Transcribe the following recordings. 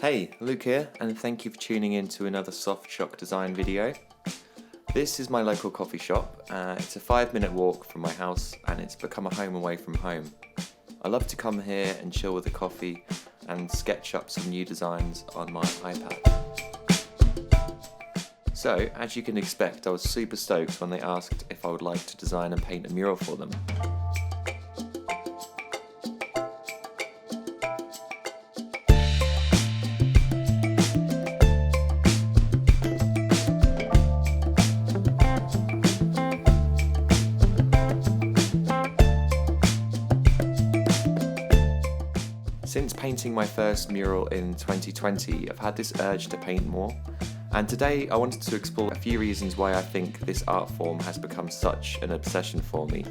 Hey, Luke here, and thank you for tuning in to another Soft Shock design video. This is my local coffee shop. It's a 5-minute walk from my house, and it's become a home away from home. I love to come here and chill with a coffee and sketch up some new designs on my iPad. So, as you can expect, I was super stoked when they asked if I would like to design and paint a mural for them. Since painting my first mural in 2020, I've had this urge to paint more, and today I wanted to explore a few reasons why I think this art form has become such an obsession for me.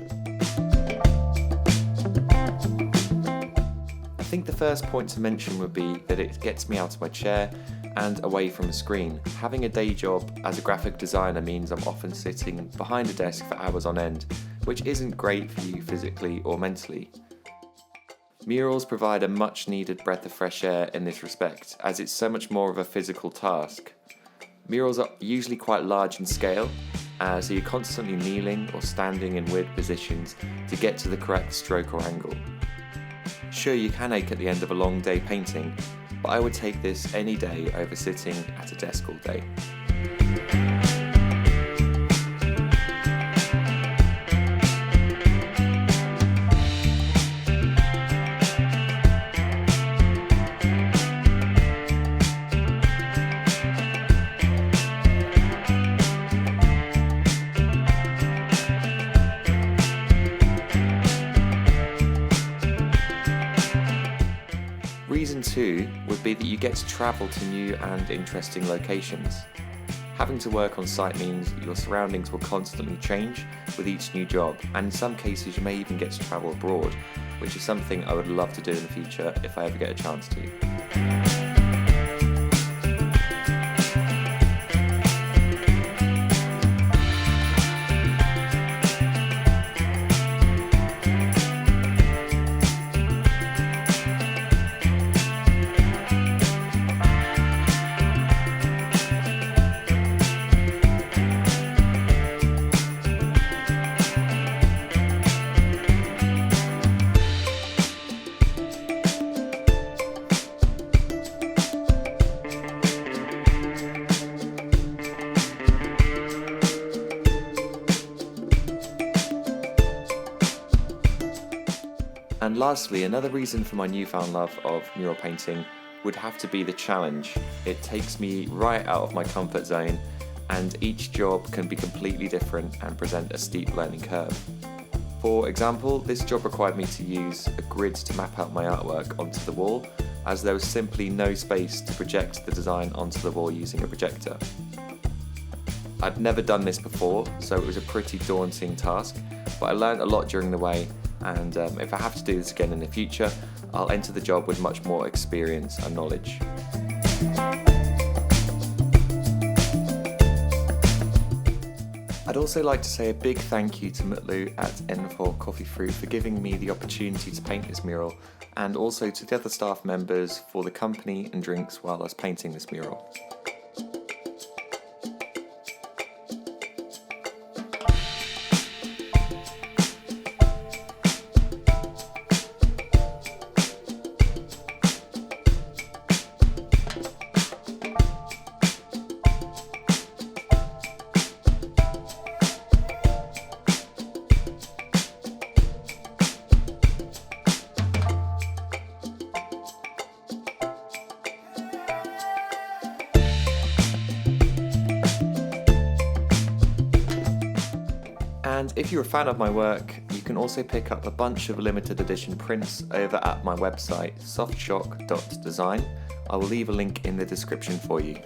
I think the first point to mention would be that it gets me out of my chair and away from a screen. Having a day job as a graphic designer means I'm often sitting behind a desk for hours on end, which isn't great for you physically or mentally. Murals provide a much needed breath of fresh air in this respect, as it's so much more of a physical task. Murals are usually quite large in scale, so you're constantly kneeling or standing in weird positions to get to the correct stroke or angle. Sure, you can ache at the end of a long day painting, but I would take this any day over sitting at a desk all day. Reason 2 would be that you get to travel to new and interesting locations. Having to work on site means your surroundings will constantly change with each new job, and in some cases you may even get to travel abroad, which is something I would love to do in the future if I ever get a chance to. And lastly, another reason for my newfound love of mural painting would have to be the challenge. It takes me right out of my comfort zone, and each job can be completely different and present a steep learning curve. For example, this job required me to use a grid to map out my artwork onto the wall, as there was simply no space to project the design onto the wall using a projector. I'd never done this before, so it was a pretty daunting task, but I learned a lot during the way, and if I have to do this again in the future, I'll enter the job with much more experience and knowledge. I'd also like to say a big thank you to Mutlu at N4 Coffee Fruit for giving me the opportunity to paint this mural, and also to the other staff members for the company and drinks while I was painting this mural. And if you're a fan of my work, you can also pick up a bunch of limited edition prints over at my website, softshock.design. I will leave a link in the description for you.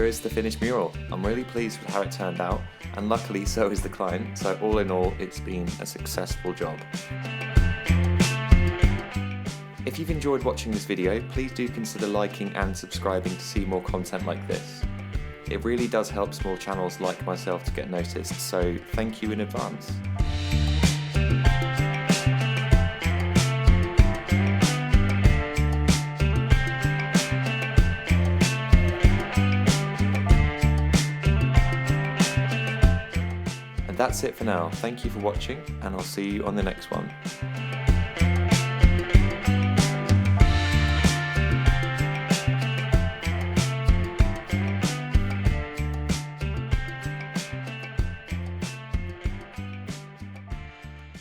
is the finished mural. I'm really pleased with how it turned out, and luckily so is the client, so all in all it's been a successful job. If you've enjoyed watching this video, please do consider liking and subscribing to see more content like this. It really does help small channels like myself to get noticed, so thank you in advance. And that's it for now. Thank you for watching, and I'll see you on the next one.